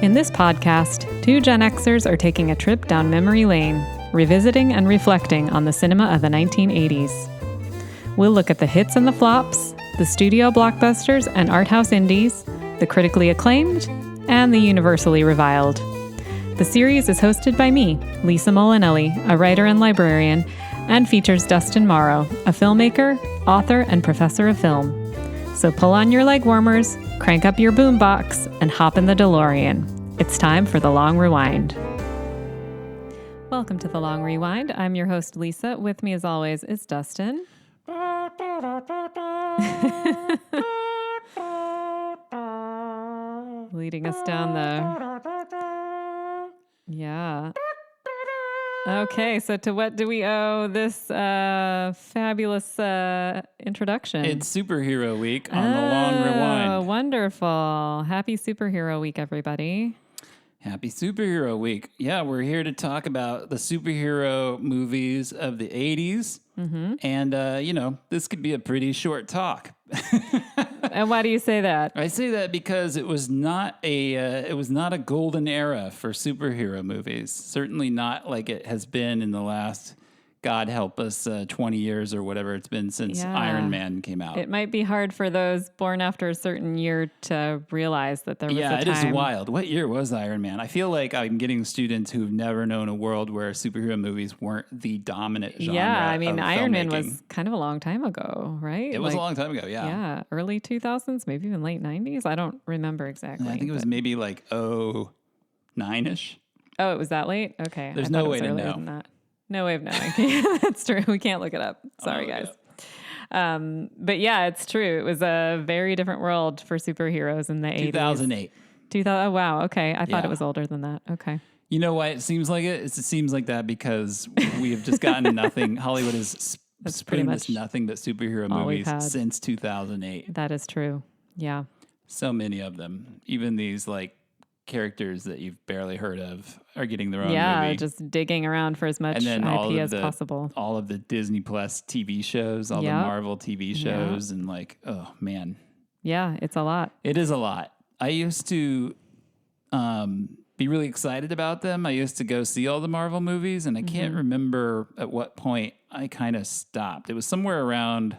In this podcast, two Gen Xers are taking a trip down memory lane, revisiting and reflecting on the cinema of the 1980s. We'll look at the hits and the flops, the studio blockbusters and art house indies, the critically acclaimed, and the universally reviled. The series is hosted by me, Lisa Molinelli, a writer and librarian, and features Dustin Morrow, a filmmaker, author, and professor of film. So pull on your leg warmers, crank up your boombox, and hop in the DeLorean. It's time for The Long Rewind. Welcome to The Long Rewind. I'm your host, Lisa. With me, as always, is Dustin. Leading us down the... Yeah. Okay, so to what do we owe this fabulous introduction? It's Superhero Week on The Long Rewind. Oh, wonderful. Happy Superhero Week, everybody. Happy Superhero Week. Yeah, we're here to talk about the superhero movies of the 80s. Mm-hmm. And, this could be a pretty short talk. And why do you say that? I say that because it was not a golden era for superhero movies. Certainly not like it has been in the last, God help us, 20 years or whatever it's been since Iron Man came out. It might be hard for those born after a certain year to realize that there was a time. Yeah, it is wild. What year was Iron Man? I feel like I'm getting students who've never known a world where superhero movies weren't the dominant genre. Yeah, I mean, of Iron Man filmmaking. Was kind of a long time ago, right? It was a long time ago, yeah. Yeah, early 2000s, maybe even late 90s. I don't remember exactly. I think it was maybe like 09-ish. Oh, it was that late? Okay. There's no way to know. Than that. No way of knowing. That's true. We can't look it up. Sorry, guys. But yeah, it's true. It was a very different world for superheroes in the 80s. 2008. 2000. Oh, wow. Okay. I thought it was older than that. Okay. You know why it seems like it? It seems like that because we have just gotten nothing. Hollywood has spooned us nothing but superhero movies since 2008. That is true. Yeah. So many of them. Even these like characters that you've barely heard of are getting their own movie. Yeah, just digging around for as much IP as possible. All of the Disney Plus TV shows, all the Marvel TV shows, and like, oh man. Yeah, it's a lot. It is a lot. I used to be really excited about them. I used to go see all the Marvel movies, and I can't remember at what point I kind of stopped. It was somewhere around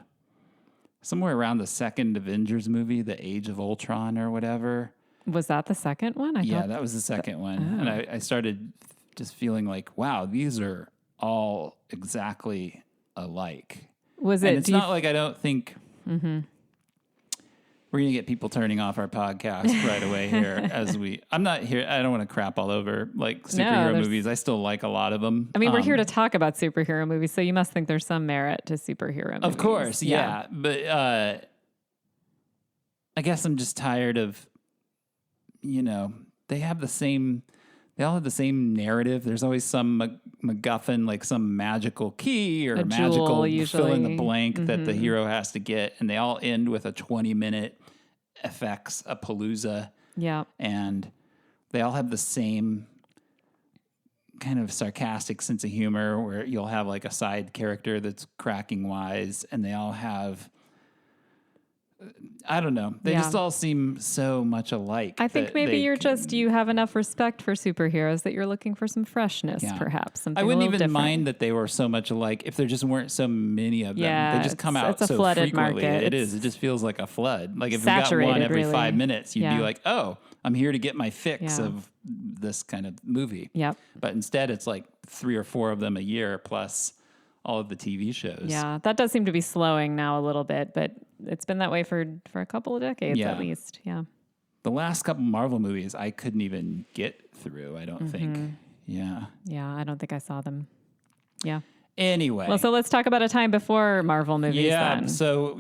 the second Avengers movie, The Age of Ultron or whatever. Was that the second one? That was the second one. And I started just feeling like, wow, these are all exactly alike. Was it? And it's not like I don't think we're going to get people turning off our podcast right away here I'm not here. I don't want to crap all over like superhero movies. I still like a lot of them. I mean, we're here to talk about superhero movies, so you must think there's some merit to superhero movies. Of course. Yeah. But I guess I'm just tired of, they all have the same narrative. There's always some MacGuffin, like some magical key or a magical fill in the blank that the hero has to get. And they all end with a 20-minute FX, a palooza. Yeah. And they all have the same kind of sarcastic sense of humor where you'll have like a side character that's cracking wise, and they all have... I don't know. They just all seem so much alike. I think maybe you have enough respect for superheroes that you're looking for some freshness, perhaps. I wouldn't even mind that they were so much alike if there just weren't so many of them. Yeah, they just come out so frequently. Market. It is. It just feels like a flood. Like if you got one every 5 minutes, you'd be like, oh, I'm here to get my fix of this kind of movie. Yep. But instead, it's like 3 or 4 of them a year plus all of the TV shows. Yeah, that does seem to be slowing now a little bit, but it's been that way for a couple of decades at least. Yeah. The last couple Marvel movies I couldn't even get through, I don't think. Yeah. Yeah, I don't think I saw them. Yeah. Anyway. Well, so let's talk about a time before Marvel movies then. So,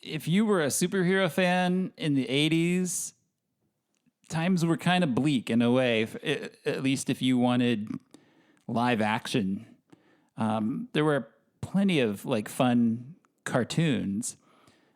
if you were a superhero fan in the 80s, times were kind of bleak in a way, at least if you wanted live action. There were plenty of like fun cartoons.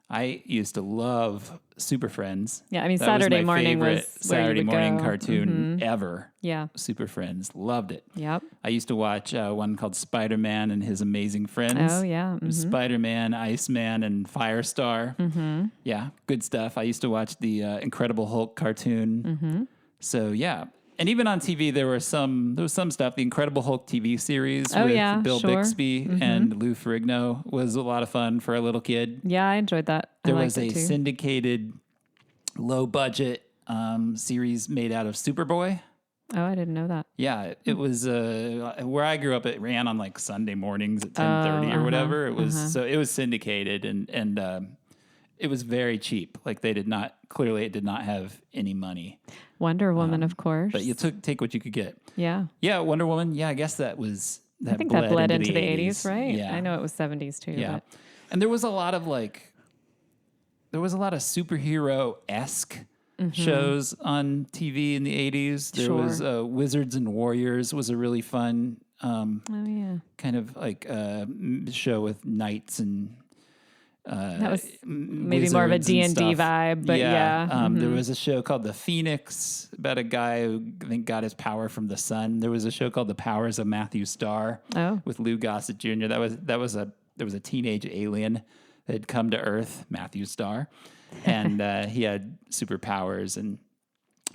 I used to love Super Friends. Yeah, I mean, Saturday morning was Saturday morning cartoon ever. Yeah. Super Friends. Loved it. Yep. I used to watch one called Spider-Man and His Amazing Friends. Oh, yeah. Spider-Man, Iceman, and Firestar. Yeah, good stuff. I used to watch the Incredible Hulk cartoon. So yeah. And even on TV, there was some stuff. The Incredible Hulk TV series with Bill Bixby and Lou Ferrigno was a lot of fun for a little kid. Yeah, I enjoyed that. There was a syndicated, low budget series made out of Superboy. Oh, I didn't know that. Yeah, it was where I grew up. It ran on like Sunday mornings at 10:30 or whatever. It was so it was syndicated and it was very cheap. Like it did not have any money. Wonder Woman, of course. But you take what you could get. Yeah. Yeah, Wonder Woman. Yeah, I guess that was that. I think that bled into the 80s, right? Yeah. I know it was 70s too. Yeah. But. And there was a lot of superhero-esque shows on TV in the 80s. There was Wizards and Warriors was a really fun kind of like show with knights and that was maybe more of a D&D vibe, but there was a show called The Phoenix about a guy who I think got his power from the sun. There was a show called The Powers of Matthew Starr with Lou Gossett Jr. There was a teenage alien that had come to Earth, Matthew Starr, and he had superpowers. And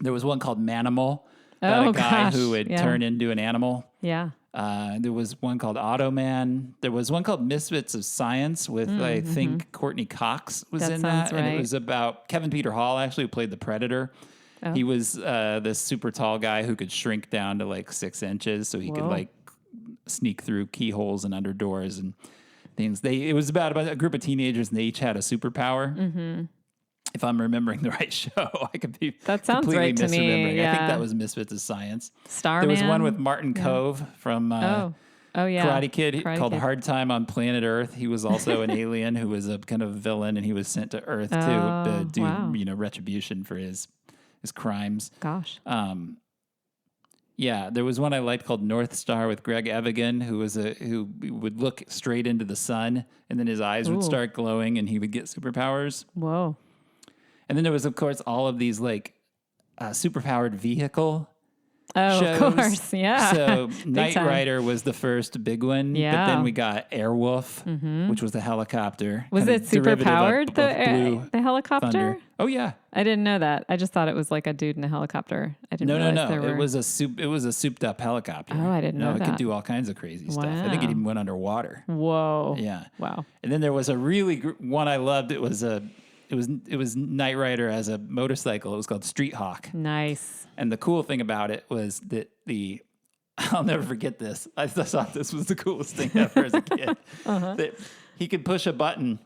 there was one called Manimal about a guy who would turn into an animal. Yeah. There was one called Automan. There was one called Misfits of Science with, I think, Courtney Cox was in that. Right. And it was about Kevin Peter Hall, actually, who played the Predator. Oh. He was this super tall guy who could shrink down to like 6 inches so he could like sneak through keyholes and under doors and things. It was about a group of teenagers and they each had a superpower. Mm-hmm. If I'm remembering the right show, I could be completely right to misremembering. me. Yeah. I think that was Misfits of Science. Starman. There was one with Martin Cove from Karate Kid called Hard Time on Planet Earth. He was also an alien who was a kind of villain, and he was sent to Earth to do retribution for his crimes. Gosh. Yeah, there was one I liked called North Star with Greg Evigan, who would look straight into the sun, and then his eyes would start glowing, and he would get superpowers. Whoa. And then there was, of course, all of these like superpowered vehicle shows. Of course, yeah. So Knight Rider was the first big one. Yeah. But then we got Airwolf, which was the helicopter. Was it superpowered, the helicopter? Thunder. Oh, yeah. I didn't know that. I just thought it was like a dude in a helicopter. I didn't realize there were... It was a souped up helicopter. Oh, I didn't know that. It could do all kinds of crazy stuff. I think it even went underwater. Whoa. Yeah. Wow. And then there was a really one I loved. It was Knight Rider as a motorcycle. It was called Street Hawk. Nice. And the cool thing about it was that I'll never forget this. I thought this was the coolest thing ever as a kid. That he could push a button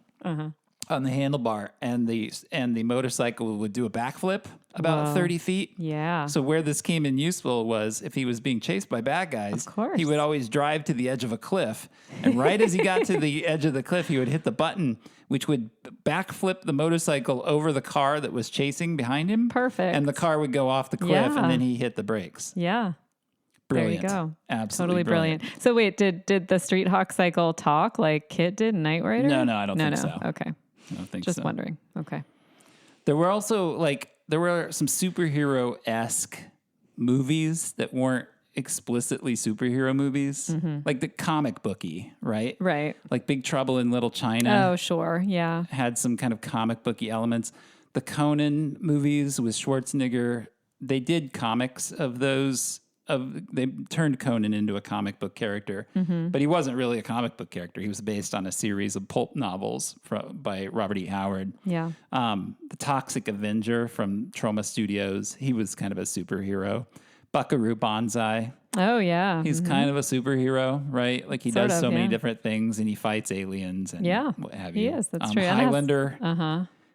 on the handlebar, and the motorcycle would do a backflip about 30 feet. Yeah. So where this came in useful was if he was being chased by bad guys, of course, he would always drive to the edge of a cliff. And right as he got to the edge of the cliff, he would hit the button, which would backflip the motorcycle over the car that was chasing behind him. Perfect. And the car would go off the cliff, and then he hit the brakes. Yeah. Brilliant. There you go. Absolutely totally brilliant. So wait, did the Street Hawk cycle talk like Kit did in Knight Rider? No, I don't think so. Okay. I don't think Just so. wondering. Okay. There were also there were some superhero-esque movies that weren't explicitly superhero movies, like the comic booky, right? Right. Like Big Trouble in Little China. Oh, sure. Yeah. Had some kind of comic booky elements. The Conan movies with Schwarzenegger, they did comics of those. They turned Conan into a comic book character, but he wasn't really a comic book character. He was based on a series of pulp novels by Robert E. Howard. Yeah. The Toxic Avenger from Troma Studios, he was kind of a superhero. Buckaroo Banzai. Oh, yeah. He's kind of a superhero, right? Like he does so many different things, and he fights aliens and what have you. He is, that's true. Highlander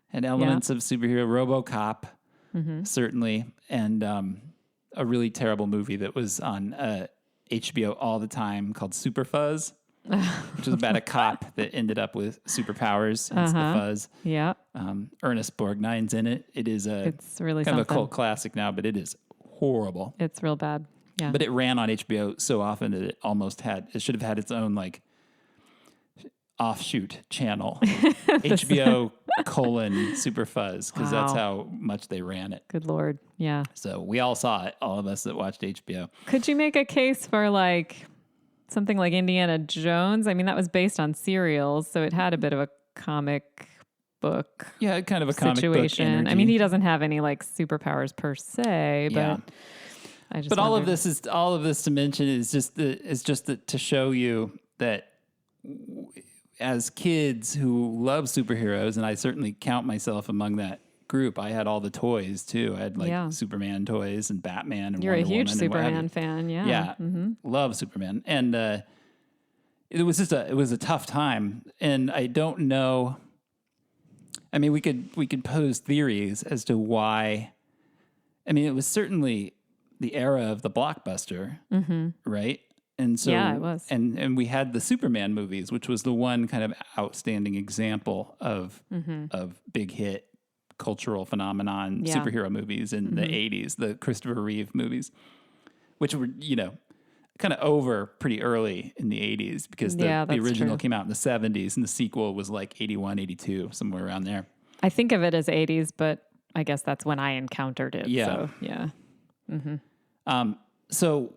had elements of superhero. RoboCop, certainly. And a really terrible movie that was on HBO all the time called Super Fuzz, which was about a cop that ended up with superpowers. Hence the fuzz. Yeah. Ernest Borgnine's in it. It's really kind something. of a cult classic now, but it is horrible. It's real bad. Yeah. But it ran on HBO so often that it should have had its own like offshoot channel. HBO Super Fuzz, because that's how much they ran it. Good Lord. Yeah. So we all saw it, all of us that watched HBO. Could you make a case for like something like Indiana Jones? I mean, that was based on serials, so it had a bit of a comic book kind of a comic situation. book energy. I mean, he doesn't have any like superpowers per se, but I just But all of wondered. this to mention is just to show you that as kids who love superheroes, and I certainly count myself among that group, I had all the toys too. I had like Superman toys and Batman and You're Wonder a huge Woman Superman fan, yeah. Yeah, love Superman, and it was a tough time, and I don't know. I mean, we could pose theories as to why. I mean, it was certainly the era of the blockbuster, right? And so, it was. And we had the Superman movies, which was the one kind of outstanding example of big hit cultural phenomenon superhero movies in the 80s, the Christopher Reeve movies, which were, kind of over pretty early in the 80s because the original came out in the 70s and the sequel was like 81, 82, somewhere around there. I think of it as 80s, but I guess that's when I encountered it. Yeah. So, yeah. So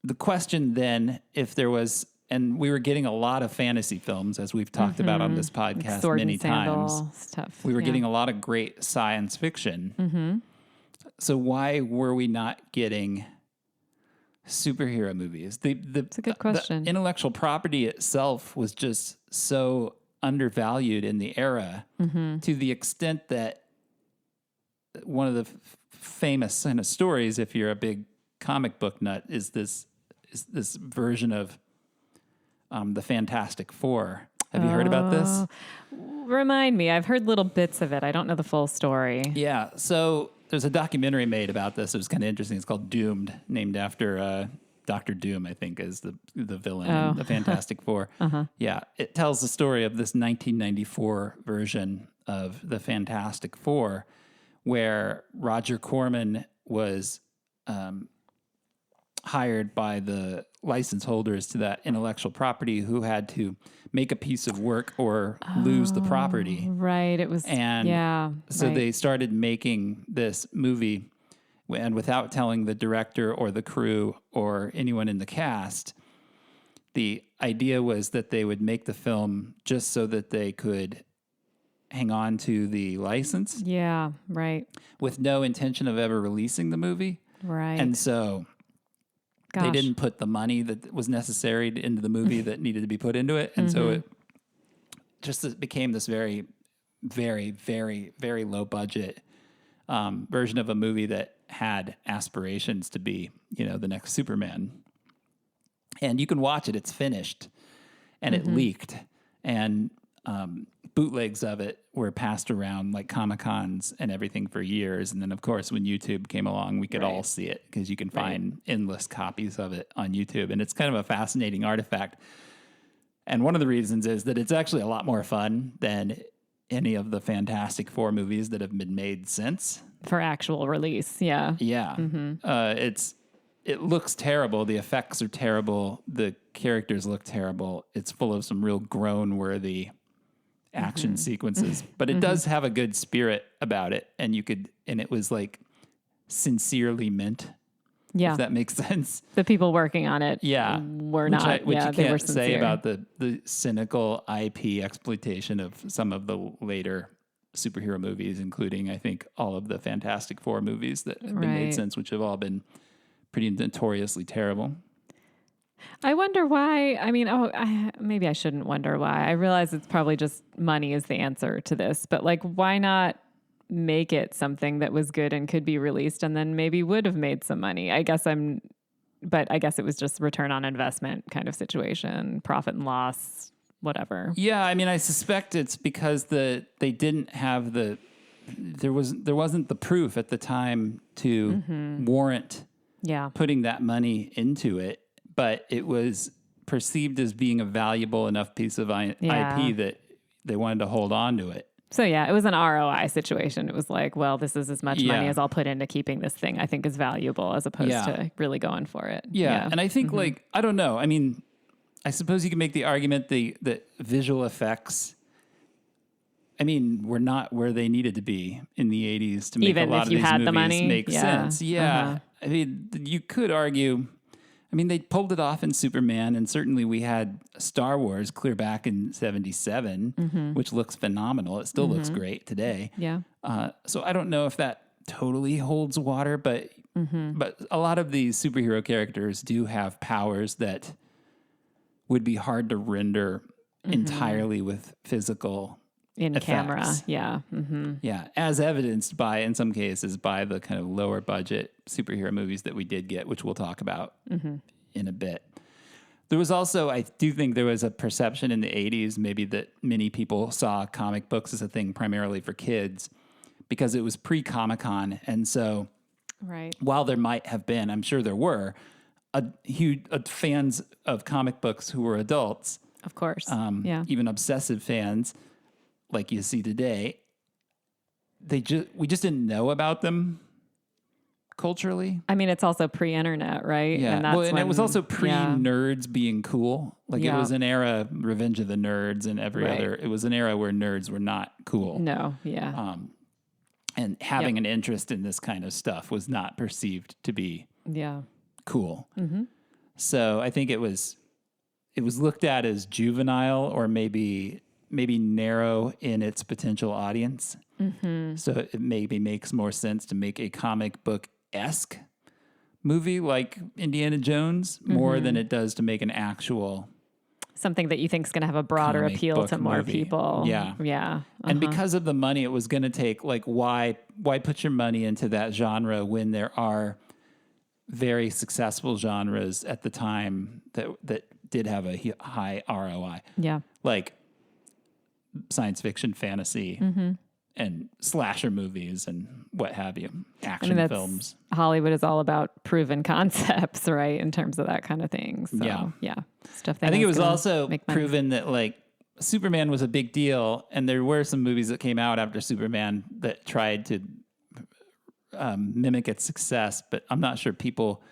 the question then, if there was, and we were getting a lot of fantasy films, as we've talked about on this podcast Sword many and Sandal times. stuff. We were getting a lot of great science fiction. So why were we not getting superhero movies? That's a good question. The intellectual property itself was just so undervalued in the era to the extent that one of the famous kind of stories, if you're a big comic book nut, is this version of the Fantastic Four. Have you heard about this? Remind me. I've heard little bits of it. I don't know the full story. Yeah. So there's a documentary made about this. It was kind of interesting. It's called Doomed, named after Dr. Doom, I think, is the villain in the Fantastic Four. Yeah. It tells the story of this 1994 version of the Fantastic Four, where Roger Corman was hired by the license holders to that intellectual property who had to make a piece of work or lose the property. Right. It was, So they started making this movie, and without telling the director or the crew or anyone in the cast, the idea was that they would make the film just so that they could hang on to the license. Yeah, right. With no intention of ever releasing the movie. Right. And so they didn't put the money that was necessary into the movie that needed to be put into it. And so it became this very, very, very, very low budget version of a movie that had aspirations to be, the next Superman. And you can watch it. It's finished. And it leaked. And bootlegs of it were passed around like Comic-Cons and everything for years. And then, of course, when YouTube came along, we could all see it because you can find endless copies of it on YouTube. And it's kind of a fascinating artifact. And one of the reasons is that it's actually a lot more fun than any of the Fantastic Four movies that have been made since. For actual release, yeah. Yeah. It looks terrible. The effects are terrible. The characters look terrible. It's full of some real groan-worthy action sequences, but it does have a good spirit about it, and it was like sincerely meant. Yeah, if that makes sense. The people working on it, were not. Which you they were can't sincere. say about the cynical IP exploitation of some of the later superhero movies, including I think all of the Fantastic Four movies that have been made since, which have all been pretty notoriously terrible. I wonder why. I mean, maybe I shouldn't wonder why. I realize it's probably just money is the answer to this, but like, why not make it something that was good and could be released and then maybe would have made some money? But I guess it was just return on investment kind of situation, profit and loss, whatever. Yeah. I mean, I suspect it's because they didn't have there wasn't the proof at the time to warrant putting that money into it. But it was perceived as being a valuable enough piece of IP that they wanted to hold on to it. So, it was an ROI situation. It was like, well, this is as much money as I'll put into keeping this thing I think is valuable as opposed to really going for it. Yeah. And I think, I don't know. I mean, I suppose you can make the argument that visual effects, were not where they needed to be in the 80s to make even a lot if of you these had movies the money make sense. Yeah. I mean, you could argue... I mean, they pulled it off in Superman, and certainly we had Star Wars clear back in 77, which looks phenomenal. It still looks great today. Yeah. So I don't know if that totally holds water, but a lot of these superhero characters do have powers that would be hard to render entirely with physical In effects. camera. Yeah. Yeah, as evidenced by, in some cases, by the kind of lower budget superhero movies that we did get, which we'll talk about in a bit. There was also, I do think there was a perception in the 80s, maybe that many people saw comic books as a thing primarily for kids because it was pre-Comic-Con. And so Right. while there might have been, I'm sure there were, huge fans of comic books who were adults, Of course. Yeah. even obsessive fans, like you see today, we just didn't know about them culturally. I mean, it's also pre-internet, right? Yeah, And that's and it was also pre-nerds being cool. Like it Yeah. was an era, Revenge of the Nerds and every Right. other. It was an era where nerds were not cool. No. Yeah. And having an interest in this kind of stuff was not perceived to be yeah. cool. So I think it was looked at as juvenile or maybe narrow in its potential audience. So it maybe makes more sense to make a comic book-esque movie like Indiana Jones more than it does to make an actual Something that you think is going to have a broader comic appeal book to more movie. people. Yeah. Yeah. And because of the money it was going to take, like why put your money into that genre when there are very successful genres at the time that did have a high ROI, Yeah. like science fiction, fantasy, and slasher movies and what have you, action films. Hollywood is all about proven concepts, right? In terms of that kind of thing. So, Yeah. Stuff I think it was gonna also make money. proven that like Superman was a big deal, and there were some movies that came out after Superman that tried to mimic its success, but I'm not sure people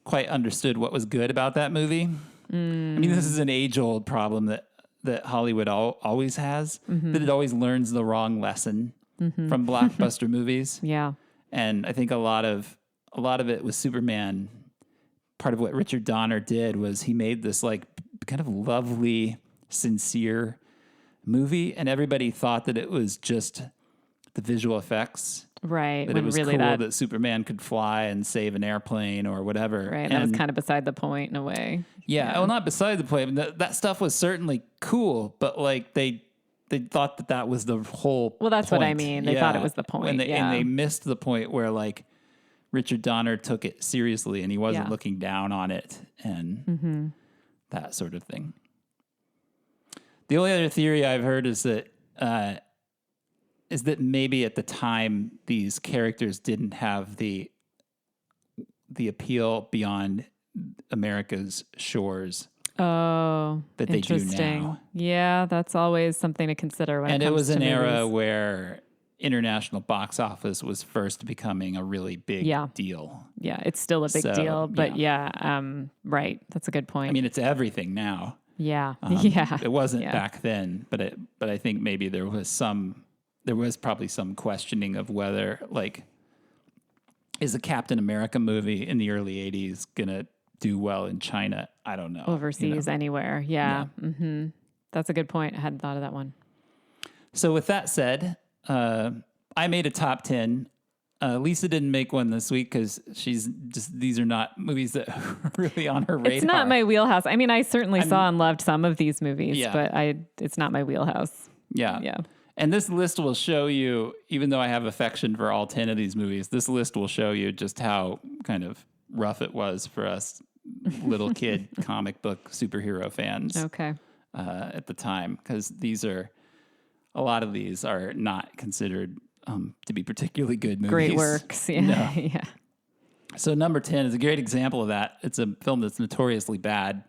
quite understood what was good about that movie. I mean, this is an age-old problem that Hollywood always has, that it always learns the wrong lesson from blockbuster movies. Yeah. And I think a lot of it was Superman. Part of what Richard Donner did was he made this like kind of lovely, sincere movie, and everybody thought that it was just the visual effects. Right. That when it was really cool that Superman could fly and save an airplane or whatever. Right. And that was kind of beside the point in a way. Yeah, well, not beside the point. That stuff was certainly cool, but like they thought that was the whole. Well, that's what I point. mean. They thought it was the point. And they missed the point where like Richard Donner took it seriously and he wasn't looking down on it and that sort of thing. The only other theory I've heard is that maybe at the time these characters didn't have the appeal beyond America's shores. Oh, that they do now. Yeah, that's always something to consider when it comes to And it was an era movies. where international box office was first becoming a really big deal. Yeah, it's still a big deal, but right. That's a good point. I mean, it's everything now. Yeah. It wasn't back then, but I think maybe there was probably some questioning of whether like is a Captain America movie in the early 80s going to do well in China? I don't know. Overseas, anywhere. Yeah. That's a good point. I hadn't thought of that one. So with that said, I made a top 10. Lisa didn't make one this week because these are not movies that are really on her radar. It's not my wheelhouse. I mean, I certainly saw and loved some of these movies, but it's not my wheelhouse. Yeah. Yeah. And this list will show you, even though I have affection for all 10 of these movies, this list will show you just how kind of rough it was for us little kid comic book superhero fans. Okay. At the time, because a lot of these are not considered to be particularly good movies. Great works. Yeah. No. Yeah. So number 10 is a great example of that. It's a film that's notoriously bad,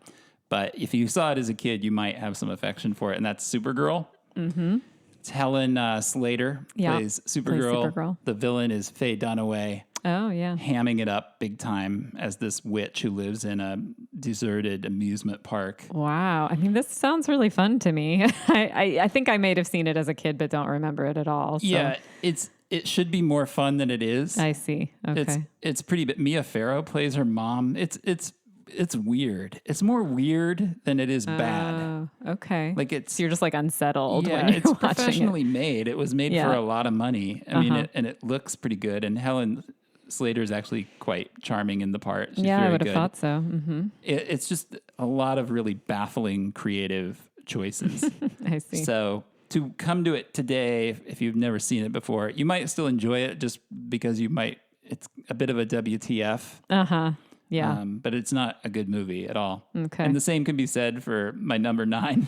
but if you saw it as a kid, you might have some affection for it, and that's Supergirl. Mm-hmm. It's Helen Slater plays Supergirl. The villain is Faye Dunaway. Oh, yeah. Hamming it up big time as this witch who lives in a deserted amusement park. Wow. I mean, this sounds really fun to me. I think I may have seen it as a kid, but don't remember it at all. So. Yeah, it should be more fun than it is. I see. Okay. It's pretty, but Mia Farrow plays her mom. It's it's weird. It's more weird than it is bad. Okay. Like it's So you're just like unsettled when you're it's watching professionally made. It was made for a lot of money. I mean, and it looks pretty good. And Helen Slater is actually quite charming in the part. She's I very would have good. thought so. Mm-hmm. It's just a lot of really baffling creative choices. I see. So to come to it today, if you've never seen it before, you might still enjoy it just because it's a bit of a WTF. Yeah. But it's not a good movie at all. Okay. And the same can be said for my number 9,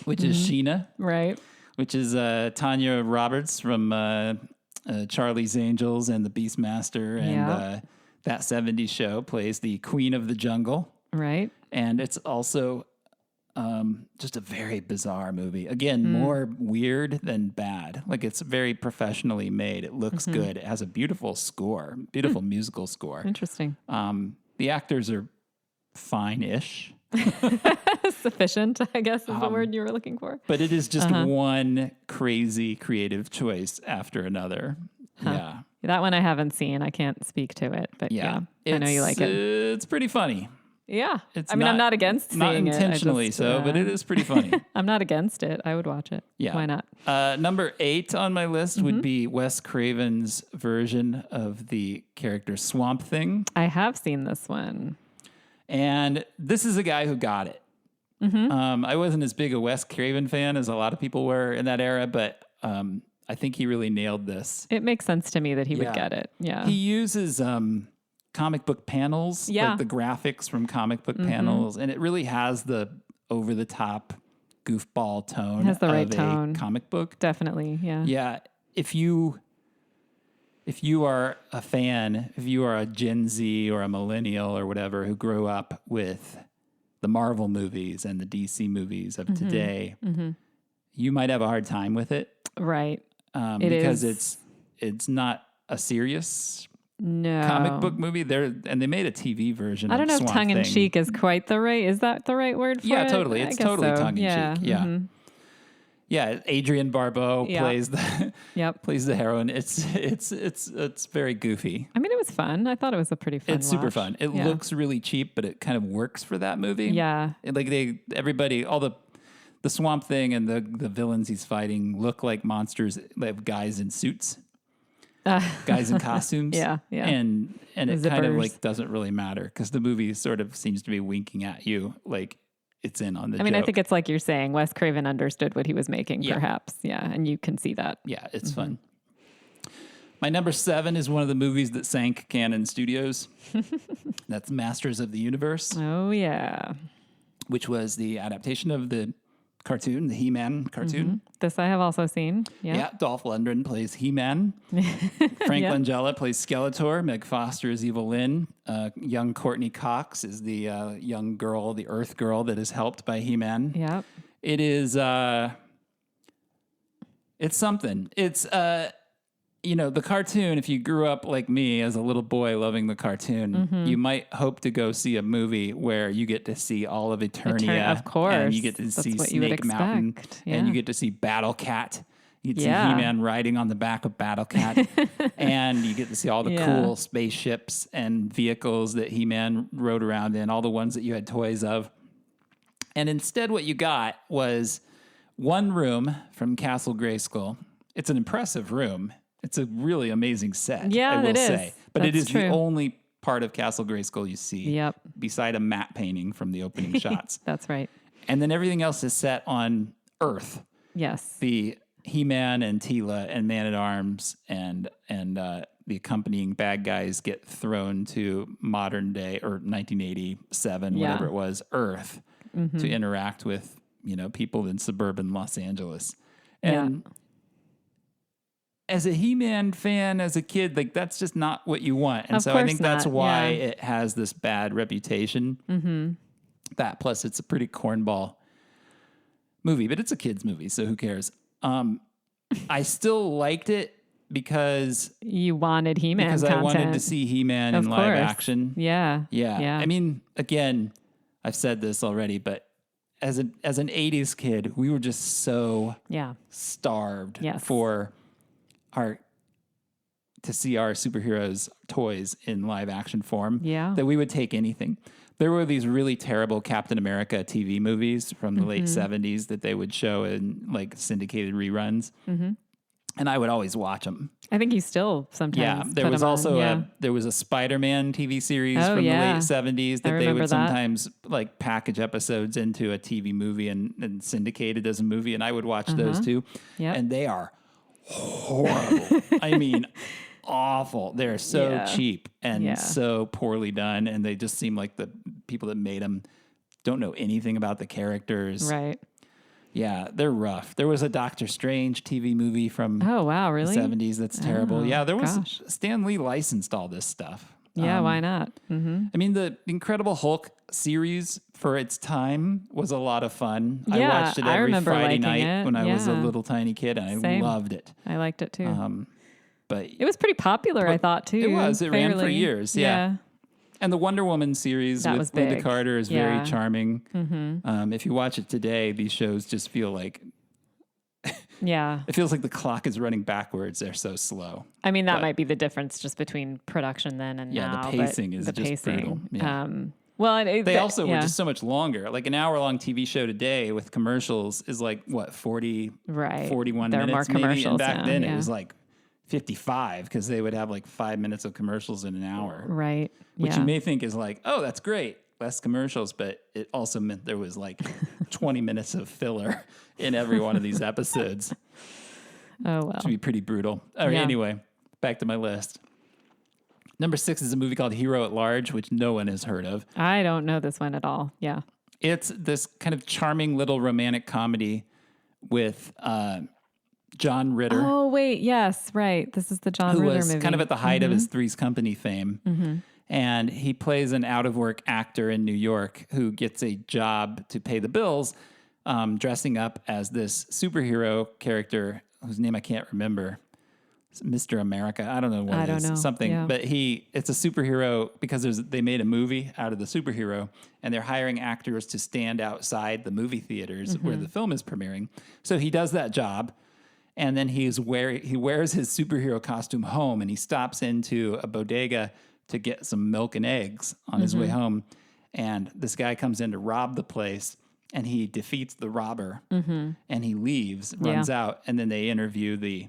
which is Sheena. Right. Which is Tanya Roberts from Charlie's Angels and The Beastmaster. And That 70s Show plays the Queen of the Jungle. Right. And it's also just a very bizarre movie. Again, more weird than bad. Like it's very professionally made. It looks good. It has a beautiful score, beautiful musical score. Interesting. The actors are fine-ish. Sufficient, I guess, is the word you were looking for. But it is just one crazy creative choice after another. Yeah. That one I haven't seen. I can't speak to it, but I know you like it. It's pretty funny. Yeah. I'm not against seeing it. Not intentionally but it is pretty funny. I'm not against it. I would watch it. Yeah. Why not? Number 8 on my list would be Wes Craven's version of the character Swamp Thing. I have seen this one. And this is a guy who got it. I wasn't as big a Wes Craven fan as a lot of people were in that era, but I think he really nailed this. It makes sense to me that he would get it. Yeah. He uses comic book panels, like the graphics from comic book panels, and it really has the over-the-top goofball tone. It has the right of tone. A comic book. Definitely, yeah. Yeah, if you are a fan, if you are a Gen Z or a millennial or whatever who grew up with the Marvel movies and the DC movies of today, you might have a hard time with it. Right. Because it's not a serious comic book movie. And they made a TV version. I don't know if if tongue in cheek is quite the right. Is that the right word for it? Yeah, totally. It's totally so. tongue in cheek. Yeah. Yeah, Adrienne Barbeau plays the heroine. It's very goofy. I mean, it was fun. I thought it was a pretty fun. It's super fun. It looks really cheap, but it kind of works for that movie. Yeah, all the Swamp Thing and the villains he's fighting look like monsters. They have guys in suits, guys in costumes. Yeah. And it kind of like doesn't really matter because the movie sort of seems to be winking at you like it's in on the joke. I think it's like you're saying, Wes Craven understood what he was making, perhaps. Yeah, and you can see that. Yeah, it's fun. My number 7 is one of the movies that sank Canon Studios. That's Masters of the Universe. Oh, yeah. Which was the adaptation of the cartoon, the He-Man cartoon. This I have also seen. Yeah, Dolph Lundgren plays He-Man. Frank Langella plays Skeletor. Meg Foster is Evil Lynn. Young Courtney Cox is the young girl, the Earth girl that is helped by He-Man. Yeah. It is, it's something. It's, the cartoon, if you grew up like me as a little boy loving the cartoon, you might hope to go see a movie where you get to see all of Eternia. Of course. And you get to see Snake Mountain. Yeah. And you get to see Battle Cat. You get to see He-Man riding on the back of Battle Cat. And you get to see all the cool spaceships and vehicles that He-Man rode around in, all the ones that you had toys of. And instead what you got was one room from Castle Grayskull. It's an impressive room. It's a really amazing set, I will say. But it is the only part of Castle Grayskull you see beside a matte painting from the opening shots. That's right. And then everything else is set on Earth. Yes. The He-Man and Teela and Man-at-Arms and the accompanying bad guys get thrown to modern day or 1987, whatever it was, Earth to interact with, people in suburban Los Angeles. And as a He-Man fan, as a kid, like that's just not what you want. And so I think that's why it has this bad reputation. That plus it's a pretty cornball movie, but it's a kid's movie, so who cares? I still liked it because you wanted He-Man content. I wanted to see He-Man in live action. Yeah. I mean, again, I've said this already, but as an 80s kid, we were just so starved for our to see our superheroes toys in live action form, Yeah. that we would take anything. There were these really terrible Captain America TV movies from the late 70s that they would show in like syndicated reruns. And I would always watch them. I think you still sometimes. Yeah, there put was them also on. there was a Spider-Man TV series Oh, from yeah. the late 70s I that they remember would that. sometimes like package episodes into a TV movie and syndicate it as a movie, and I would watch those too. Yep. And they are horrible. I mean, awful. They're so Yeah. cheap and Yeah. so poorly done, and they just seem like the people that made them don't know anything about the characters. Right. Yeah, they're rough. There was a Doctor Strange TV movie from Oh, wow. Really? the 70s that's terrible. Oh, Yeah, there was gosh. Stan Lee licensed all this stuff. Yeah, why not? I mean, the Incredible Hulk series for its time was a lot of fun. I Yeah, watched it I every remember Friday liking night it. when I was a Yeah. little tiny kid, and I Same. loved it. I liked it too. But It was pretty popular, I thought, too. it was. It ran for fairly. years, yeah. And the Wonder Woman series That with was Linda big. Carter is Yeah. very charming. If you watch it today, these shows just feel like Yeah. it feels like the clock is running backwards. They're so slow. I mean, that But- might be the difference just between production then and Yeah, the now. pacing but is the just pacing. brutal. Yeah. Well, They also were yeah. just so much longer. Like an hour-long TV show today with commercials is like, what, 40, Right. 41 There are minutes more maybe? And commercials back now, then yeah. it was like 55 because they would have like 5 minutes of commercials in an hour. Right. Which yeah. you may think is like, oh, that's great. Less commercials. But it also meant there was like 20 minutes of filler in every one of these episodes. Oh, well. To be pretty brutal. All right, Yeah. anyway, back to my list. Number 6 is a movie called Hero at Large, which no one has heard of. I don't know this one at all. Yeah. It's this kind of charming little romantic comedy with John Ritter, Oh, wait. Yes. Right. This is the John who Ritter was movie. kind of at the height of his Three's Company fame. And he plays an out-of-work actor in New York who gets a job to pay the bills, dressing up as this superhero character whose name I can't remember. It's Mr. America. I don't know what I it don't is. know. Something. Yeah. But it's a superhero because they made a movie out of the superhero, and they're hiring actors to stand outside the movie theaters where the film is premiering. So he does that job. And then he wears his superhero costume home, and he stops into a bodega to get some milk and eggs on his way home. And this guy comes in to rob the place, and he defeats the robber, and he leaves, runs out, and then they interview the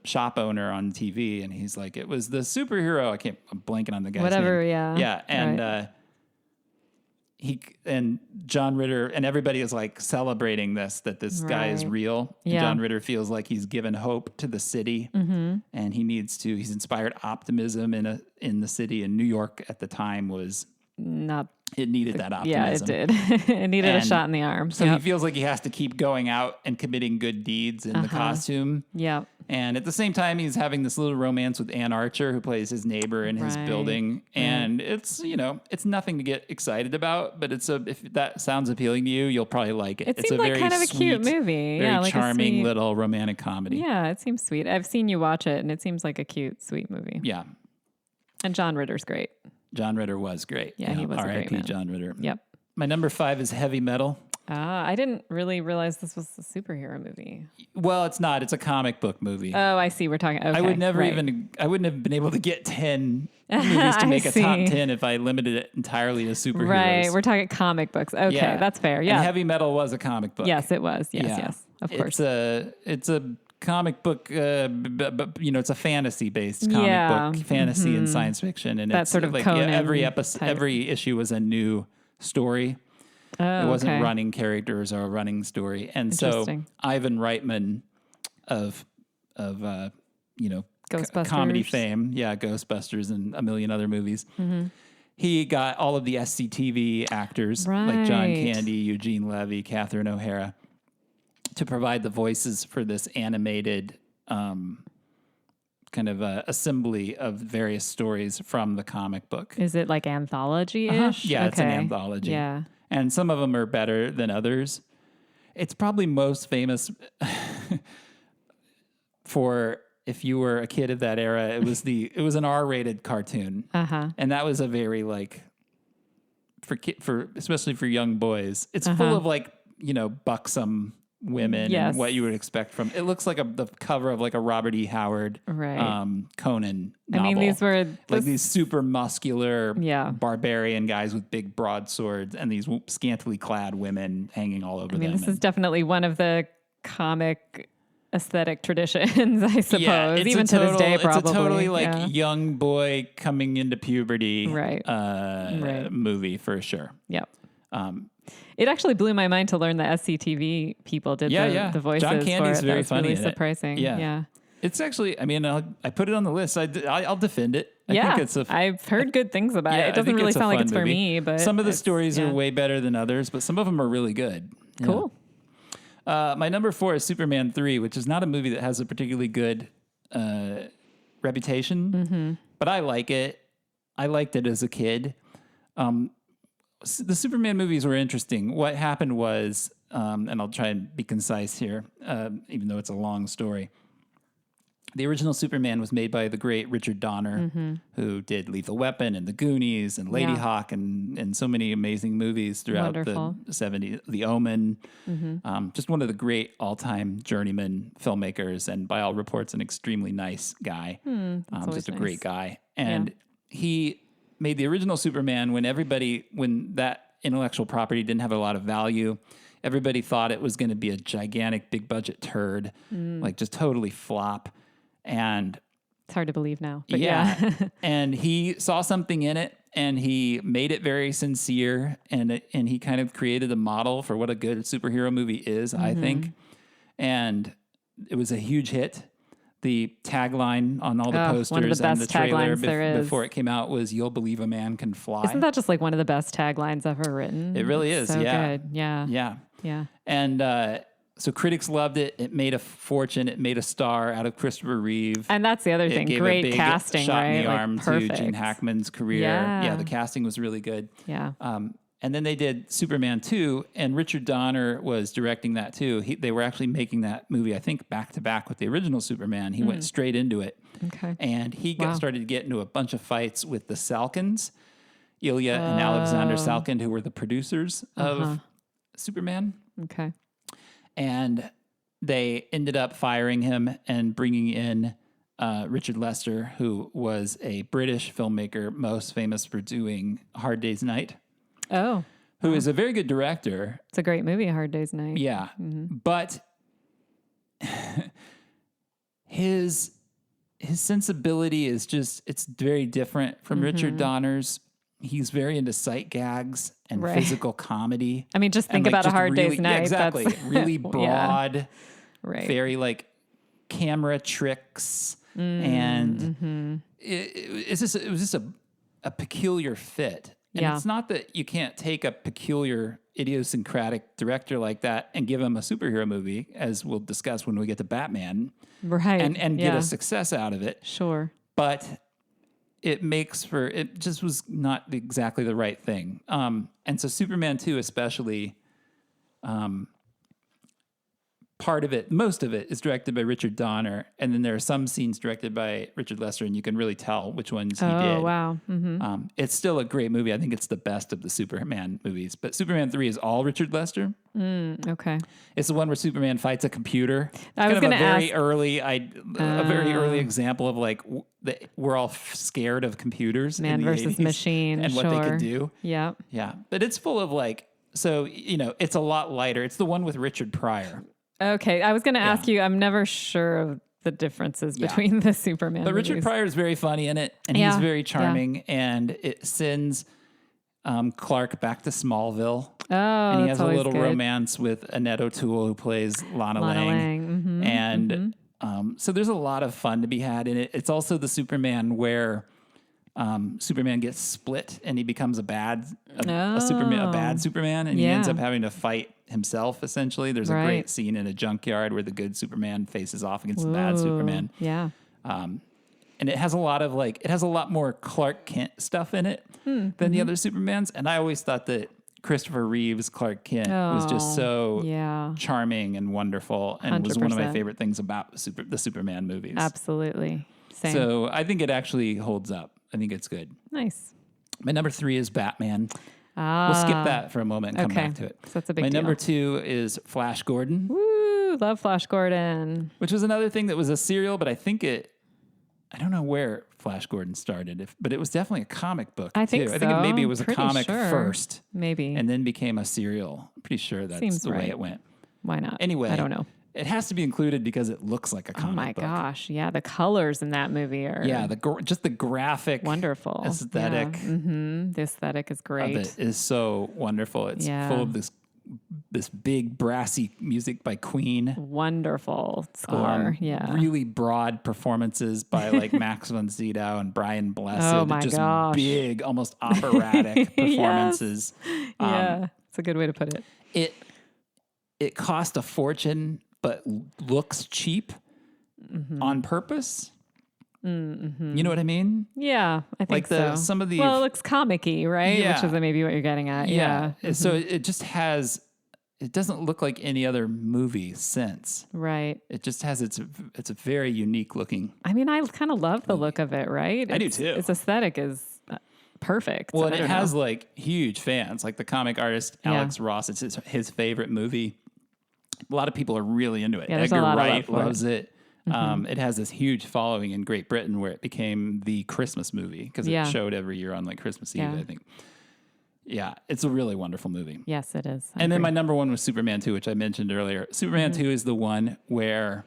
shop owner on TV, and he's like, "It was the superhero." I'm blanking on the guy's Whatever, name. yeah. Yeah, and Right. he and John Ritter and everybody is like celebrating that this guy is Right. real. And Yeah. John Ritter feels like he's given hope to the city, and he's inspired optimism in the city. And New York at the time it needed that optimism. Yeah, it did. It needed a And shot in the arm. So Yep. he feels like he has to keep going out and committing good deeds in the costume. Yep. And at the same time, he's having this little romance with Ann Archer, who plays his neighbor in his Right. building. And it's nothing to get excited about, but if that sounds appealing to you, you'll probably like it. It It's seemed a like very kind of a cute sweet, movie. very Yeah, like a charming sweet- little romantic comedy. Yeah, it seems sweet. I've seen you watch it, and it seems like a cute, sweet movie. Yeah. And John Ritter's great. John Ritter was great. Yeah, he was a great R.I.P. man. John Ritter. Yep. My number 5 is Heavy Metal. I didn't really realize this was a superhero movie. Well, it's not. It's a comic book movie. Oh, I see. We're talking. Okay, I would never right. I wouldn't have been able to get 10 movies to make a top see. 10 if I limited it entirely to superheroes. Right. We're talking comic books. Okay, Yeah. that's fair. And Yeah. Heavy Metal was a comic book. Yes, it was. Yes, Yeah. yes. Of course. It's a comic book, it's a fantasy-based comic Yeah. book, fantasy and science fiction. And That it's sort of like Conan every episode, type. every issue was a new story. Oh, It wasn't okay. running characters or a running story. And so Interesting. Ivan Reitman of Ghostbusters. comedy fame, Ghostbusters and a million other movies. He got all of the SCTV actors like John Right. Candy, Eugene Levy, Catherine O'Hara to provide the voices for this animated kind of assembly of various stories from the comic book. Is it like anthology-ish? Yeah, it's an Okay. anthology. Yeah. And some of them are better than others. It's probably most famous for if you were a kid of that era, it was an R-rated cartoon. Uh-huh. And that was a very for especially for young boys. It's full of buxom women Yes. and what you would expect from it. Looks like the cover of like a Robert E. Howard Right. Conan I mean, novel. these were like these super muscular Yeah. barbarian guys with big broadswords and these scantily clad women hanging all over I mean, them. this is definitely one of the comic aesthetic traditions, I suppose, it's even a to this day, probably. It's a totally like Yeah. young boy coming into puberty Right. movie for sure. Yep. It actually blew my mind to learn the SCTV people did the voices John for Candy's it. very That was funny really in it. surprising. Yeah. It's actually, I mean, I put it on the list. I'll defend it. I think it's I've heard good things about it. It doesn't really sound like it's for me, but some of the stories are way better than others, but some of them are really good. Cool. My number 4 is Superman 3, which is not a movie that has a particularly good reputation, but I like it. I liked it as a kid. The Superman movies were interesting. What happened was, and I'll try and be concise here, even though it's a long story. The original Superman was made by the great Richard Donner, who did Lethal Weapon and The Goonies and Lady Hawk and so many amazing movies throughout the 70s. The Omen, just one of the great all-time journeyman filmmakers, and by all reports, an extremely nice guy. Just a great guy. And he made the original Superman when that intellectual property didn't have a lot of value. Everybody thought it was going to be a gigantic, big budget turd, like just totally flop. And it's hard to believe now. But yeah. And he saw something in it and he made it very sincere. And he kind of created a model for what a good superhero movie is, I think. And it was a huge hit. The tagline on all the posters one of the best and the trailer taglines before it came out was "You'll believe a man can fly." Isn't that just like one of the best taglines ever written? It really is. So Yeah. good. Yeah. Yeah. And so critics loved it. It made a fortune. It made a star out of Christopher Reeve. And that's the other thing. Gave Great a big casting, shot right? in the arm perfect. to Gene Hackman's career. Yeah. The casting was really good. Yeah. And then they did Superman 2, and Richard Donner was directing that too. They were actually making that movie, I think, back to back with the original Superman. He went straight into it. Okay. And he started to get into a bunch of fights with the Salkinds, Ilya and Alexander Salkind, who were the producers of Superman. Okay. And they ended up firing him and bringing in Richard Lester, who was a British filmmaker, most famous for doing Hard Day's Night. Oh. Who is a very good director. It's a great movie, Hard Day's Night. Yeah. But his sensibility is just, it's very different from Richard Donner's. He's very into sight gags and physical comedy. I mean, just think about A Hard Day's Night. Yeah, exactly. Really broad, very like camera tricks. And it was just a peculiar fit. And it's not that you can't take a peculiar, idiosyncratic director like that and give him a superhero movie, as we'll discuss when we get to Batman, right? And get a success out of it. Sure. But it just was not exactly the right thing. And so Superman 2 especially, part of it, most of it is directed by Richard Donner, and then there are some scenes directed by Richard Lester, and you can really tell which ones he did. Oh, wow. It's still a great movie. I think it's the best of the Superman movies. But Superman 3 is all Richard Lester. Okay. It's the one where Superman fights a computer. I was going to ask. A very early example of like we're all scared of computers. Man in the versus 80s machine. and what they could do. Yeah. Yeah. But it's full of like, so, it's a lot lighter. It's the one with Richard Pryor. Okay, I was going to ask you, I'm never sure of the differences between the Superman But movies. Richard Pryor is very funny in it, and he's very charming, and it sends Clark back to Smallville. Oh, and he has a little good. romance with Annette O'Toole, who plays Lana Lang. And so there's a lot of fun to be had in it. It's also the Superman where Superman gets split and he becomes a bad Superman, and he ends up having to fight himself. Essentially, there's a great scene in a junkyard where the good Superman faces off against the bad Superman. Yeah, and it has a lot more Clark Kent stuff in it than the other Supermans. And I always thought that Christopher Reeve's Clark Kent was just so charming and wonderful, and 100%. Was one of my favorite things about the Superman movies. Absolutely. Same. So I think it actually holds up. I think it's good. Nice. My number 3 is Batman. We'll skip that for a moment and come back to it. So that's a big My deal. number 2 is Flash Gordon. Woo, love Flash Gordon. Which was another thing that was a serial, but I don't know where Flash Gordon started, but it was definitely a comic book, I think too. so. I think maybe it was a Pretty comic sure. first. Maybe. And then became a serial. I'm pretty sure that's Seems the way right. it went. Why not? Anyway. I don't know. It has to be included because it looks like a comic book. Oh my gosh. Yeah. The colors in that movie are just the graphic wonderful. aesthetic Yeah. Mm-hmm. The aesthetic is great. of it is so wonderful. It's full of this big brassy music by Queen. Wonderful score. Really broad performances by like Max von Sydow and Brian Blessed. Oh my just gosh. big, almost operatic performances. Yeah. It's a good way to put it. It cost a fortune, but looks cheap on purpose. Mm-hmm. You know what I mean? Yeah, I think like so. Some of the it looks comic-y, right? Yeah. Which is maybe what you're getting at. Yeah. So it just has. It doesn't look like any other movie since. Right. It just has it's a very unique looking. I mean, I kind of love the look of it, right? I do too. Its aesthetic is perfect. Well, and it has like huge fans, like the comic artist Alex Yeah. Ross. It's his favorite movie. A lot of people are really into it. Yeah, there's Edgar a lot of Wright love for loves it. It has this huge following in Great Britain where it became the Christmas movie because it showed every year on like Christmas Eve, I think. Yeah, it's a really wonderful movie. Yes, it is. And then my number 1 was Superman 2, which I mentioned earlier. Superman 2 is the one where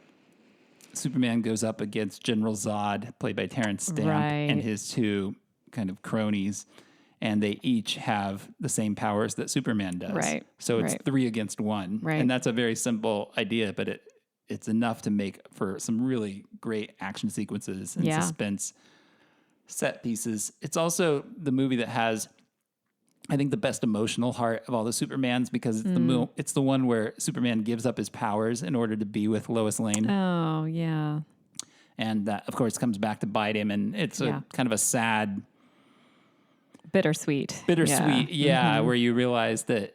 Superman goes up against General Zod, played by Terrence Stamp, and his 2 kind of cronies. And they each have the same powers that Superman does. Right. So it's 3 against 1. Right. And that's a very simple idea, but it's enough to make for some really great action sequences and suspense set pieces. It's also the movie that has, I think, the best emotional heart of all the Supermans because it's the one where Superman gives up his powers in order to be with Lois Lane. Oh, yeah. And that, of course, comes back to bite him. And it's a kind of a sad... Bittersweet, where you realize that,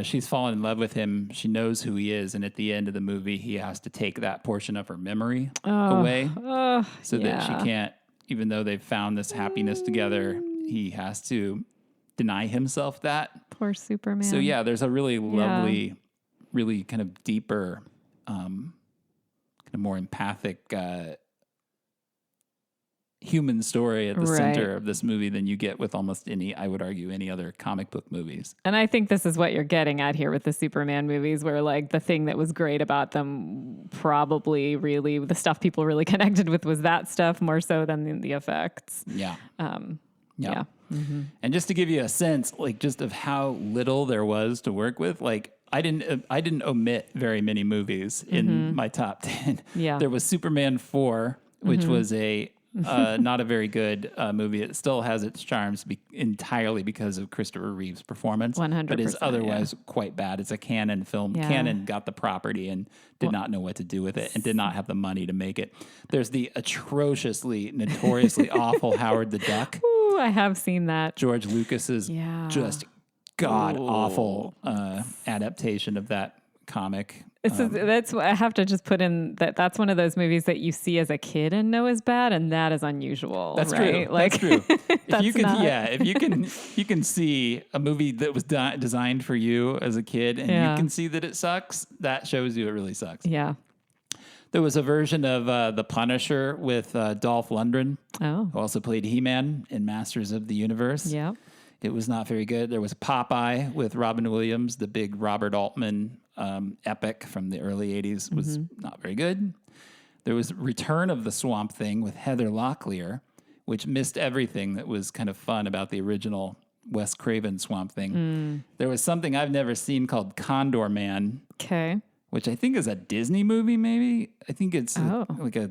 she's fallen in love with him. She knows who he is. And at the end of the movie, he has to take that portion of her memory away so that she can't, even though they've found this happiness together, he has to deny himself that. Poor Superman. So, there's a really lovely, really kind of deeper, kind of more empathic, human story at the center of this movie than you get with almost any other comic book movies. And I think this is what you're getting at here with the Superman movies, where like the thing that was great about them, probably really the stuff people really connected with was that stuff more so than the effects. Yeah. Yeah. Mm-hmm. And just to give you a sense, like just of how little there was to work with, like I didn't omit very many movies in my top 10. Yeah. There was Superman 4, which was a not a very good movie. It still has its charms entirely because of Christopher Reeve's performance. 100%, but is otherwise quite bad. It's a Canon film. Yeah. Canon got the property and did not know what to do with it and did not have the money to make it. There's the notoriously awful Howard the Duck. Ooh, I have seen that. George Lucas's just god awful adaptation of that comic. That's what I have to just put in that's one of those movies that you see as a kid and know is bad, and that is unusual. That's right? true. Like, that's true. If you can, not... you can see a movie that was designed for you as a kid, and you can see that it sucks. That shows you it really sucks. Yeah. There was a version of The Punisher with Dolph Lundgren, who also played He-Man in Masters of the Universe. Yeah. It was not very good. There was Popeye with Robin Williams, the big Robert Altman epic from the early 80s, was not very good. There was Return of the Swamp Thing with Heather Locklear, which missed everything that was kind of fun about the original Wes Craven Swamp Thing. There was something I've never seen called Condor Man. Okay. Which I think is a Disney movie, maybe. I think it's like a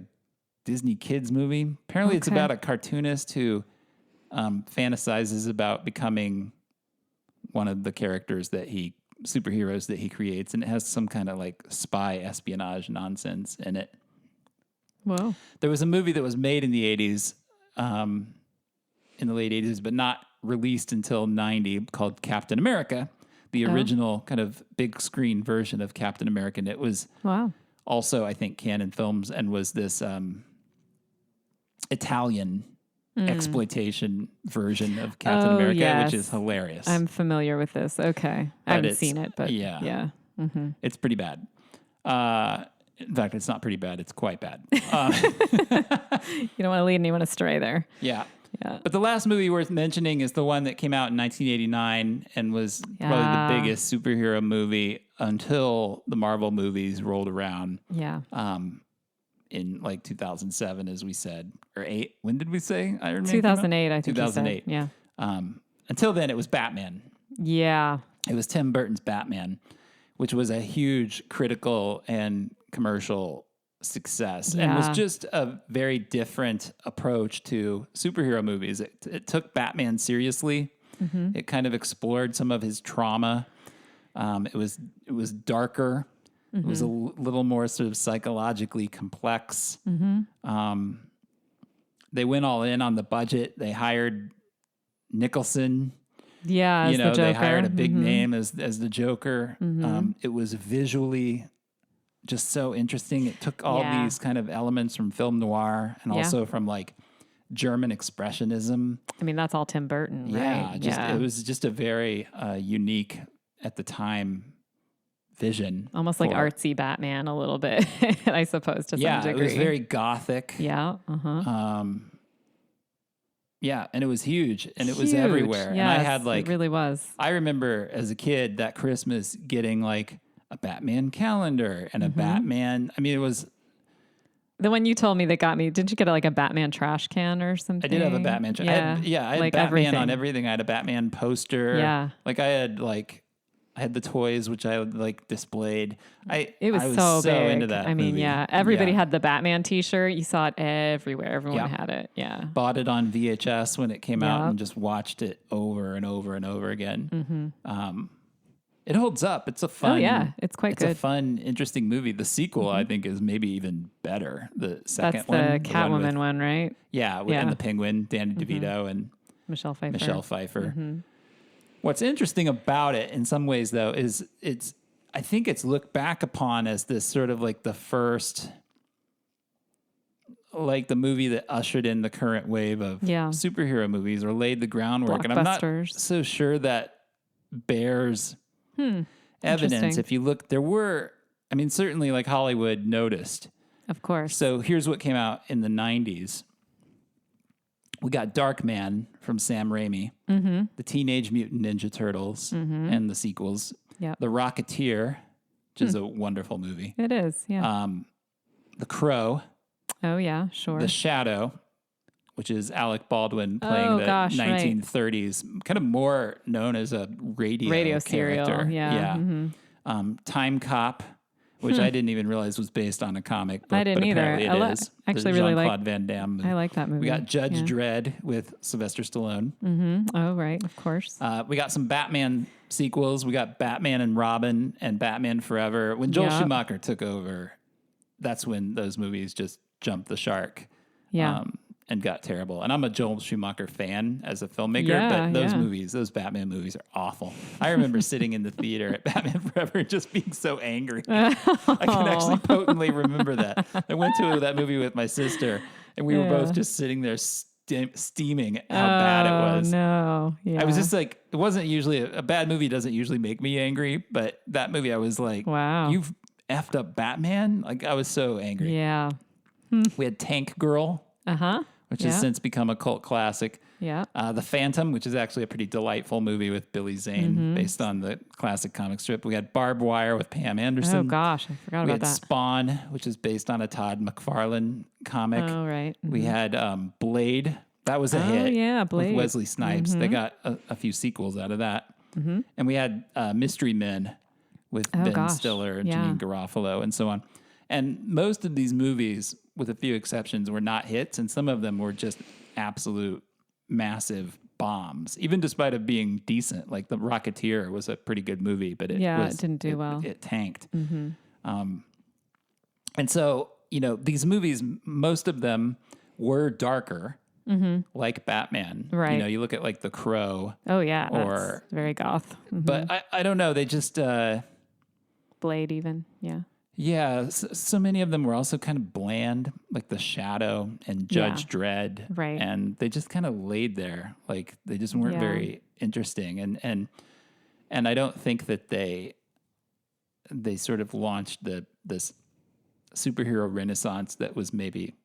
Disney kids movie. Apparently it's about a cartoonist who fantasizes about becoming one of the characters superheroes that he creates, and it has some kind of like spy espionage nonsense in it. Whoa. There was a movie that was made in the 80s, in the late 80s, but not released until 90, called Captain America, the original kind of big screen version of Captain America. And it was also, I think, Canon Films, and was this Italian exploitation version of Captain America, yes. which is hilarious. I'm familiar with this. Okay. I haven't seen it, but yeah. Mm-hmm. It's pretty bad. In fact, it's not pretty bad. It's quite bad. You don't want to lead anyone astray there. Yeah. But the last movie worth mentioning is the one that came out in 1989 and was probably the biggest superhero movie until the Marvel movies rolled around. Yeah. In like 2007, as we said, or 8. When did we say Iron Man? 2008, I think. 2008. Yeah. Until then, it was Batman. Yeah. It was Tim Burton's Batman, which was a huge critical and commercial success, and was just a very different approach to superhero movies. It took Batman seriously. Mm-hmm. It kind of explored some of his trauma. It was darker. Mm-hmm. It was a little more sort of psychologically complex. Mm-hmm. They went all in on the budget. They hired Nicholson. Yeah, as the Joker. They hired a big name as the Joker. Mm-hmm. It was visually just so interesting. It took all these kind of elements from film noir and also from like German expressionism. I mean, that's all Tim Burton, right? It was just a very unique at the time vision. Almost like artsy Batman a little bit, I suppose, to some degree. It was very gothic. Yeah. Uh-huh. And it was huge and it was everywhere. Yes, and I had like, it really was. I remember as a kid that Christmas getting like a Batman calendar and a Batman. I mean, it was the one you told me that got me. Didn't you get like a Batman trash can or something? I did have a Batman. I had like Batman everything. On everything. I had a Batman poster. Yeah. Like I had the toys, which I like displayed. I was so big. into that. I mean, movie. everybody had the Batman T-shirt. You saw it everywhere. Everyone had it. Yeah. Bought it on VHS when it came out and just watched it over and over and over again. Mm-hmm. It holds up. It's a fun. Oh yeah, it's quite good. It's a fun, interesting movie. The sequel, I think, is maybe even better. The second one, the Catwoman one, right? Yeah, and the Penguin, Danny DeVito, and Michelle Pfeiffer. Mm-hmm. What's interesting about it, in some ways, though, is I think it's looked back upon as this sort of like the first, like the movie that ushered in the current wave of superhero movies or laid the groundwork. And I'm not so sure that bears evidence. If you look, there were, I mean, certainly like Hollywood noticed. Of course. So here's what came out in the 90s. We got Darkman from Sam Raimi, the Teenage Mutant Ninja Turtles, and the sequels. The Rocketeer, which is a wonderful movie. It is, yeah. The Crow. Oh, yeah, sure. The Shadow, which is Alec Baldwin playing the 1930s, kind of more known as a radio serial. character. Yeah. Mm-hmm. Time Cop, which I didn't even realize was based on a comic book. I didn't either. Apparently it is. Actually, really like Jean-Claude Van Damme. I like that movie. We got Judge Dredd with Sylvester Stallone. Mm-hmm. Oh, right, of course. We got some Batman sequels. We got Batman and Robin and Batman Forever. When Joel Schumacher took over, that's when those movies just jumped the shark. Yeah. And got terrible. And I'm a Joel Schumacher fan as a filmmaker, but those movies, those Batman movies are awful. I remember sitting in the theater at Batman Forever and just being so angry. I can actually potently remember that. I went to that movie with my sister and we were both just sitting there steaming at how bad it was. No. Yeah. I was just like, it wasn't usually, a bad movie doesn't usually make me angry, but that movie I was like, wow, you've effed up Batman? Like I was so angry. Yeah. We had Tank Girl. Which has since become a cult classic. Yeah. The Phantom, which is actually a pretty delightful movie with Billy Zane, based on the classic comic strip. We had Barbed Wire with Pam Anderson. Oh, gosh. I forgot about that. We had Spawn, which is based on a Todd McFarlane comic. Oh, right. Mm-hmm. We had Blade. That was a hit. Yeah, Blade. With Wesley Snipes. They got a few sequels out of that. And we had Mystery Men with Ben Stiller and Janine Garofalo and so on. And most of these movies, with a few exceptions, were not hits, and some of them were just absolute massive bombs, even despite it being decent. Like The Rocketeer was a pretty good movie, but it didn't do well. It tanked. And so, these movies, most of them were darker, like Batman. Right. You look at like The Crow. Oh, yeah. That's very goth. But I don't know. They just... Blade even, yeah. Yeah, so many of them were also kind of bland, like The Shadow and Judge Dredd. Right. And they just kind of laid there. Like they just weren't very interesting. And I don't think that they sort of launched this superhero renaissance that was maybe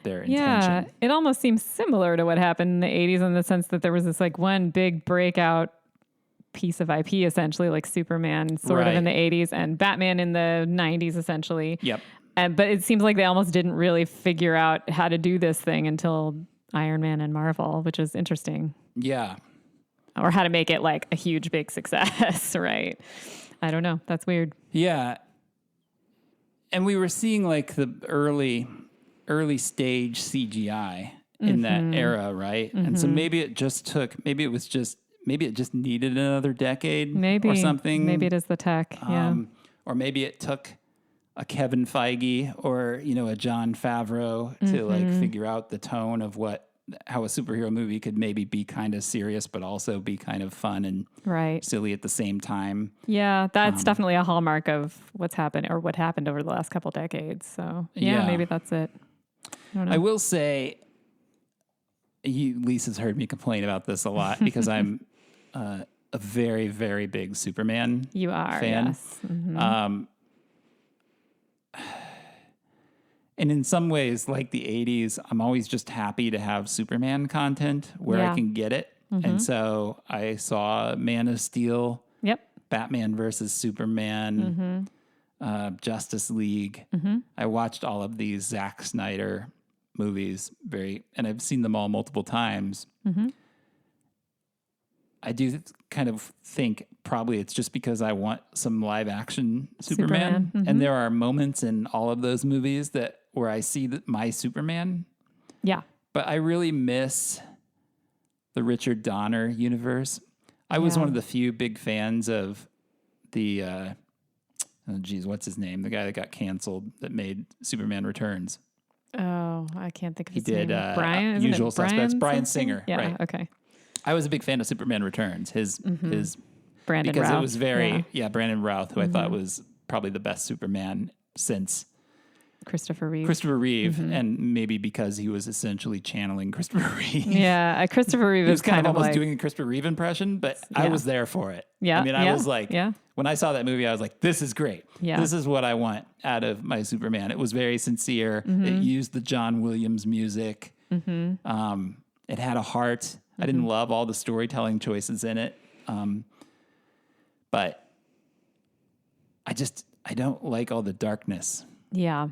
their intention. Yeah, it almost seems similar to what happened in the 80s in the sense that there was this like one big breakout piece of IP essentially, like Superman sort of in the 80s and Batman in the 90s essentially. Yep. But it seems like they almost didn't really figure out how to do this thing until Iron Man and Marvel, which is interesting. Yeah. Or how to make it like a huge, big success, right? I don't know. That's weird. Yeah. And we were seeing like the early stage CGI in that era, right? And so maybe it just needed another decade or something. Maybe it is the tech, Or maybe it took a Kevin Feige or, a Jon Favreau to like figure out the tone of how a superhero movie could maybe be kind of serious, but also be kind of fun and silly at the same time. Yeah, that's definitely a hallmark of what's happened or what happened over the last couple decades. So maybe that's it. I don't know. I will say, Lisa's heard me complain about this a lot because I'm a very, very big Superman You are, fan. yes. Mm-hmm. And in some ways, like the 80s, I'm always just happy to have Superman content where I can get it. And so I saw Man of Steel, Batman versus Superman, Justice League. I watched all of these Zack Snyder movies and I've seen them all multiple times. I do kind of think probably it's just because I want some live action Superman. And there are moments in all of those movies where I see my Superman. Yeah. But I really miss the Richard Donner universe. I was one of the few big fans of the, what's his name? The guy that got canceled that made Superman Returns. Oh, I can't think of his name. He did Brian, Usual Suspects. Brian something? Singer. Yeah, right. Okay. I was a big fan of Superman Returns. His Brandon because Routh. It was very Brandon Routh, who I thought was probably the best Superman since Christopher Reeve. And maybe because he was essentially channeling Christopher Reeve. Yeah, Christopher Reeve he was kind of almost like doing a Christopher Reeve impression, but I was there for it. Yeah, I mean, I was like, when I saw that movie, I was like, this is great. Yeah. This is what I want out of my Superman. It was very sincere. It used the John Williams music. It had a heart. I didn't love all the storytelling choices in it. But I don't like all the darkness. Yeah.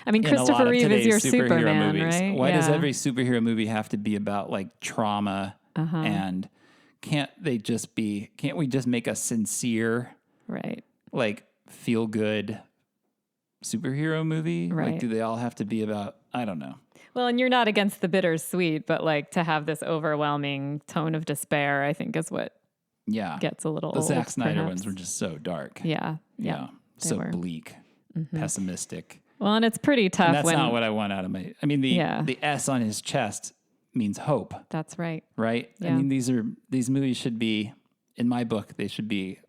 I mean, Christopher Reeve is your Superman, movies. right? Why does every superhero movie have to be about like trauma? And can't we just make a sincere, like feel good superhero movie? Right. Like, do they all have to be about, I don't know. Well, and you're not against the bittersweet, but like to have this overwhelming tone of despair, I think is what gets a little old. The Zack Snyder perhaps. ones were just so dark. Yeah. So bleak, pessimistic. Well, and it's pretty tough. And that's not what I want out of my. I mean, the S on his chest means hope. That's right. Right. Yeah. I mean, these movies should be, in my book, they should be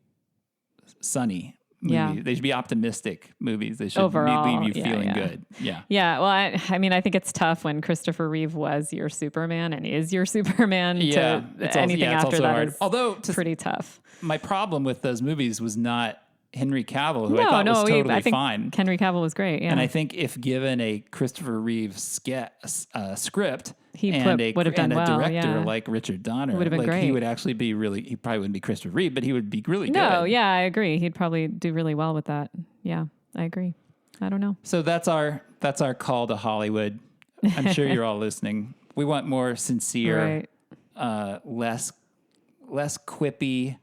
sunny. Yeah. They should be optimistic movies. They should Overall, leave you feeling good. Yeah. Yeah. Well, I mean, I think it's tough when Christopher Reeve was your Superman and is your Superman. Anything after that is pretty tough. My problem with those movies was not Henry Cavill, who I thought was totally fine. Henry Cavill was great. Yeah. And I think if given a Christopher Reeve script, would have done well. Director like Richard Donner, would have been great. He would actually be he probably wouldn't be Christopher Reeve, but he would be really good. No, yeah, I agree. He'd probably do really well with that. Yeah, I agree. I don't know. So that's our call to Hollywood. I'm sure you're all listening. We want more sincere, less quippy,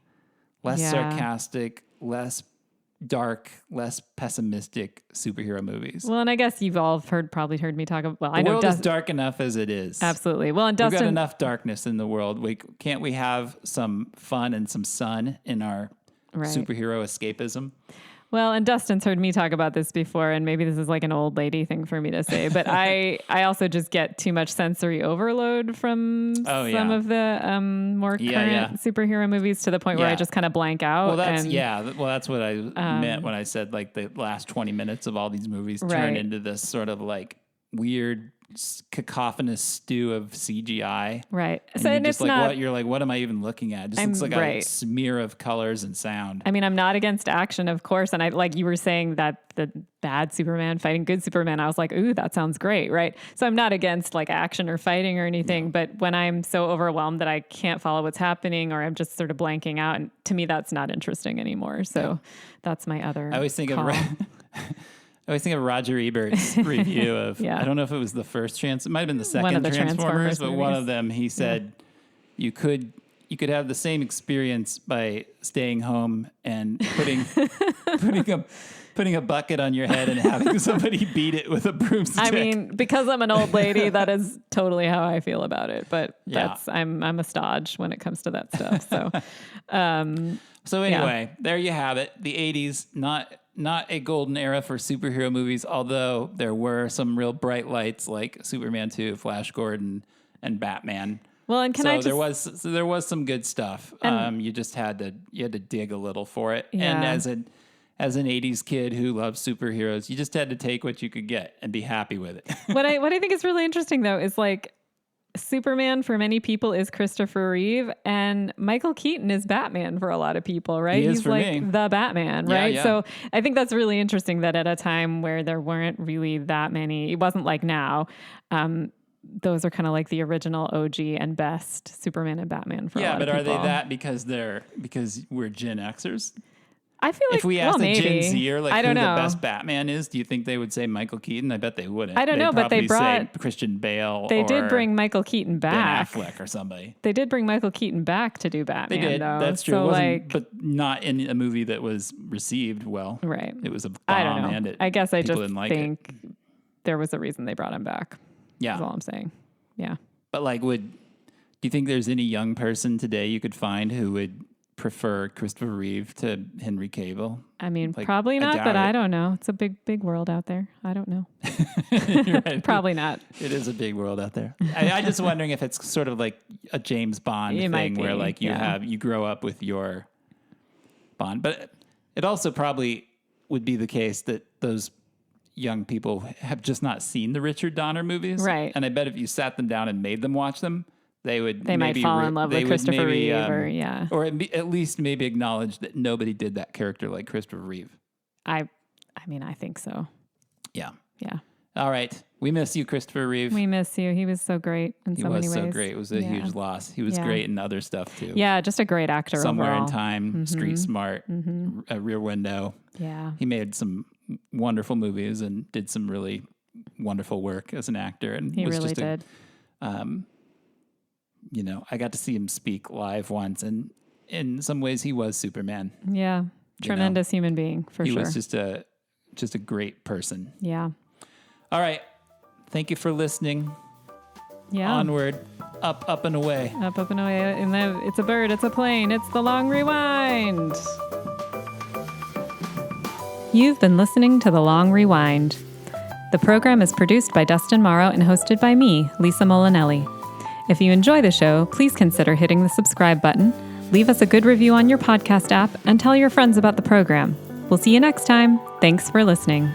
less sarcastic, less dark, less pessimistic superhero movies. Well, and I guess you've all probably heard me talk about. Well, I know the world is dark enough as it is. Absolutely. Well, and We've got enough darkness in the world. Can't we have some fun and some sun in our superhero escapism? Well, and Dustin's heard me talk about this before, and maybe this is like an old lady thing for me to say, but I also just get too much sensory overload from some of the more current superhero movies to the point where I just kind of blank out. Well, that's what I meant when I said like the last 20 minutes of all these movies turn into this sort of like weird cacophonous stew of CGI. Right. And you're just like, you're like, what am I even looking at? It just looks like a smear of colors and sound. I mean, I'm not against action, of course. And I, like you were saying that the bad Superman fighting good Superman, I was like, ooh, that sounds great. Right. So I'm not against like action or fighting or anything, but when I'm so overwhelmed that I can't follow what's happening or I'm just sort of blanking out, and to me, that's not interesting anymore. So that's my other I always think of Roger Ebert's review of, I don't know if it was the first it might have been the second Transformers, but one of them, he said you could have the same experience by staying home and putting a bucket on your head and having somebody beat it with a broomstick. I mean, because I'm an old lady, that is totally how I feel about it. But I'm a stodge when it comes to that stuff. So, anyway, there you have it. The 80s, not a golden era for superhero movies, although there were some real bright lights like Superman 2, Flash Gordon, and Batman. Well, and there was some good stuff. You just had to dig a little for it. Yeah. And as an 80s kid who loves superheroes, you just had to take what you could get and be happy with it. What I think is really interesting though is like Superman for many people is Christopher Reeve, and Michael Keaton is Batman for a lot of people, right? He's like me. The Batman, right? Yeah. So I think that's really interesting that at a time where there weren't really that many, it wasn't like now, those are kind of like the original OG and best Superman and Batman for a lot of people. Yeah, but are they that because we're Gen Xers? I feel like if we asked a Gen Zer like who the best Batman is, do you think they would say Michael Keaton? I bet they wouldn't. I don't know, but they brought say Christian Bale. They did bring Michael Keaton back. Ben Affleck or somebody. They did bring Michael Keaton back to do Batman. They did. Though. That's true. So but not in a movie that was received well. Right. It was a bomb. I don't know. And I guess I just think there was a reason they brought him back. Yeah. That's all I'm saying. Yeah. But like, do you think there's any young person today you could find who would prefer Christopher Reeve to Henry Cavill? I mean, probably not, but I don't know. It's a big world out there. I don't know. Right. Probably not. It is a big world out there. I'm just wondering if it's sort of like a James Bond thing where like you grow up with your Bond. But it also probably would be the case that those young people have just not seen the Richard Donner movies. Right. And I bet if you sat them down and made them watch them, they might fall in love with Christopher Reeve or at least maybe acknowledge that nobody did that character like Christopher Reeve. I mean, I think so. Yeah. Yeah. All right. We miss you, Christopher Reeve. We miss you. He was so great in so many ways. He was so great. It was a huge loss. He was great in other stuff too. Yeah, just a great actor Somewhere overall. in Time, Street Smart, Rear Window. Yeah. He made some wonderful movies and did some really wonderful work as an actor. And he really did. I got to see him speak live once, and in some ways he was Superman. Yeah. Tremendous human being, for sure. He was just a great person. Yeah. All right. Thank you for listening. Yeah. Onward, up and away. Up and away. It's a bird, it's a plane, it's the long rewind. You've been listening to The Long Rewind. The program is produced by Dustin Morrow and hosted by me, Lisa Molinelli. If you enjoy the show, please consider hitting the subscribe button, leave us a good review on your podcast app, and tell your friends about the program. We'll see you next time. Thanks for listening.